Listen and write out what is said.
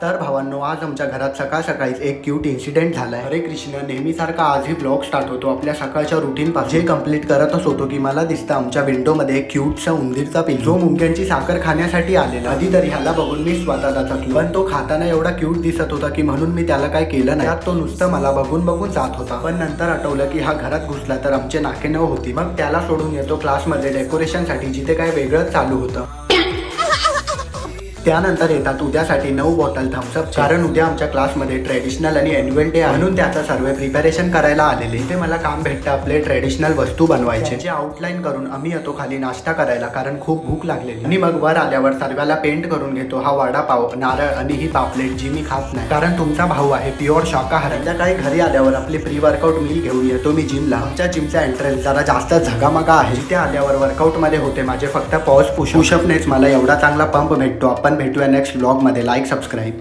तर भावांनो, आज आमच्या घरात सकाळ सकाळीच एक क्यूट इन्सिडेंट झालाय. हरे कृष्ण. नेहमीसारखा आजही ब्लॉग स्टार्ट होतो आपल्या सकाळच्या रुटीन पासून. जे कंप्लीट करतच होतो की मला दिसतं आमच्या विंडो मध्ये एक क्यूटचा उंदीरचा पिल्लू जो मुंग्यांची साखर खाण्यासाठी आलेला. आधी तर ह्याला बघून मी स्वतःला थकलो, पण तो खाताना एवढा क्यूट दिसत होता की म्हणून मी त्याला काय केलं नाही. त्यात तो नुसतं मला बघून बघून जात होता. पण नंतर आठवलं की हा घरात घुसला तर आमचे नाके नऊ होती. मग त्याला सोडून येतो क्लासमध्ये डेकोरेशन साठी, जिथे काय वेगळंच चालू होतं. त्यानंतर येतात उद्यासाठी 9 बॉटल थम्सअप, कारण उद्या आमच्या क्लासमध्ये ट्रेडिशनल आणि अॅन्युअल डे आहे, म्हणून त्याचा सर्व प्रिपरेशन करायला आलेले. इथे मला काम भेटतं आपले ट्रेडिशनल वस्तू बनवायचे. जे आउटलाईन करून आम्ही येतो खाली नाश्ता करायला, कारण खूप भूक लागलेली. आणि मग वर आल्यावर सर्वाला पेंट करून घेतो. हा वडापाव, नारळ आणि ही पापलेट जी मी खात नाही, कारण तुमचा भाऊ आहे प्युअर शाकाहारी. संध्याकाळी घरी आल्यावर आपली प्री वर्कआउट मील घेऊन येतो मी जिमला. आमच्या जिमचा एंट्रन्स जरा जास्त झगामगा आहे. जिथे आल्यावर वर्कआउट मध्ये होते माझे फक्त पॉज पुशअपनेच मला एवढा चांगला पंप भेटतो. आपण भेटूया नेक्स्ट ब्लॉग मध्ये. Like, subscribe.